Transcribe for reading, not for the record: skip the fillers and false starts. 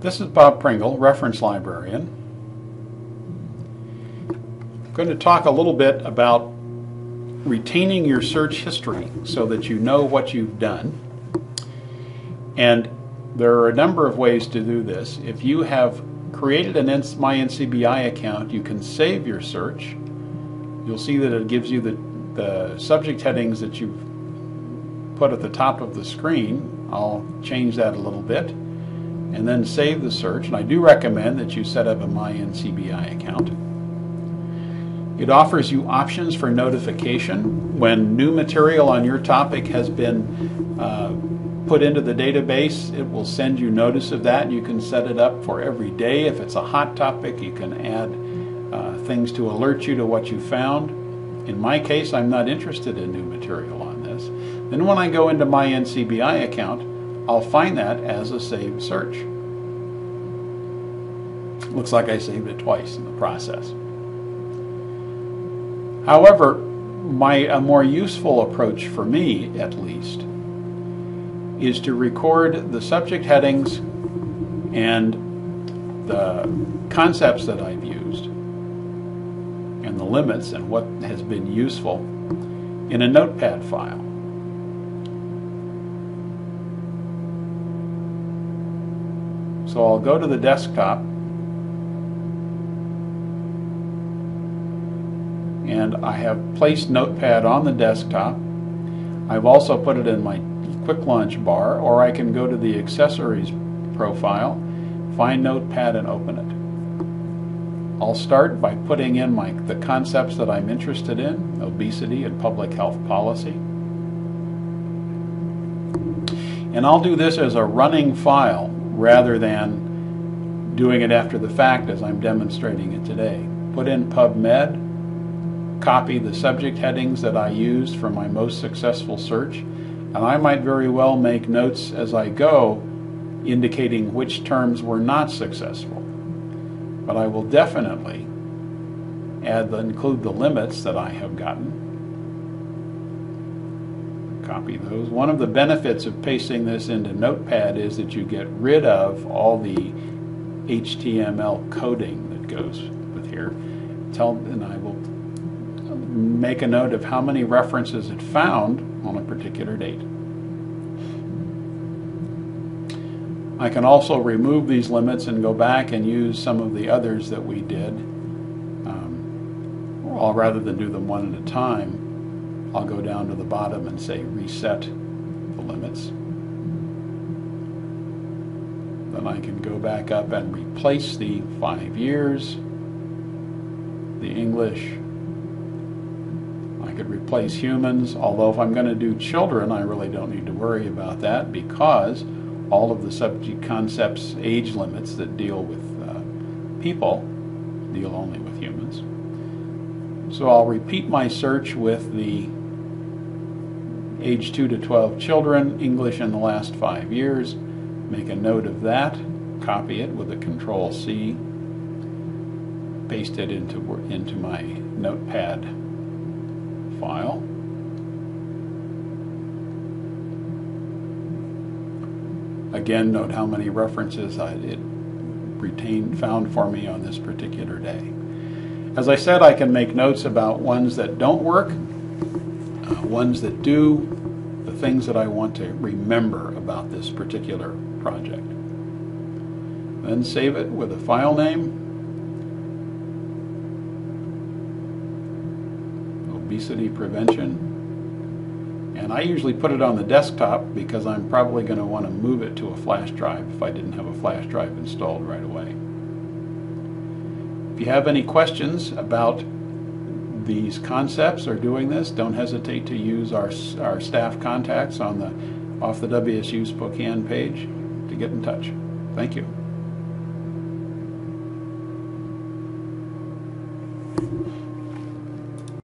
This is Bob Pringle, reference librarian. I'm going to talk a little bit about retaining your search history so that you know what you've done. And there are a number of ways to do this. If you have created an MyNCBI account, you can save your search. You'll see that it gives you the subject headings that you've put at the top of the screen. I'll change that a little bit and then save the search. And I do recommend that you set up a MyNCBI account. It offers you options for notification. When new material on your topic has been put into the database, it will send you notice of that. You can set it up for every day. If it's a hot topic, you can add things to alert you to what you found. In my case, I'm not interested in new material on this. Then when I go into my NCBI account, I'll find that as a saved search. Looks like I saved it twice in the process. However, a more useful approach for me, at least, is to record the subject headings and the concepts that I've used and the limits and what has been useful in a Notepad file. So I'll go to the desktop and I have placed Notepad on the desktop. I've also put it in my quick launch bar, or I can go to the accessories profile, find Notepad and open it. I'll start by putting in the concepts that I'm interested in, obesity and public health policy. And I'll do this as a running file rather than doing it after the fact as I'm demonstrating it today. Put in PubMed, copy the subject headings that I used for my most successful search, and I might very well make notes as I go indicating which terms were not successful. But I will definitely include the limits that I have gotten. Copy those. One of the benefits of pasting this into Notepad is that you get rid of all the HTML coding that goes with here. And I will make a note of how many references it found on a particular date. I can also remove these limits and go back and use some of the others that we did. Rather than do them one at a time, I'll go down to the bottom and say reset the limits. Then I can go back up and replace the 5 years, the English. I could replace humans, although if I'm going to do children, I really don't need to worry about that because all of the subject concepts, age limits that deal with people deal only with humans. So I'll repeat my search with the age 2 to 12 children, English in the last 5 years, make a note of that, copy it with a Control-C, paste it into my Notepad file. Again, note how many references it found for me on this particular day. As I said, I can make notes about ones that don't work, ones that do, the things that I want to remember about this particular project. Then save it with a file name, obesity prevention. And I usually put it on the desktop because I'm probably going to want to move it to a flash drive if I didn't have a flash drive installed right away. If you have any questions about these concepts or doing this, don't hesitate to use our staff contacts off the WSU Spokane page to get in touch. Thank you.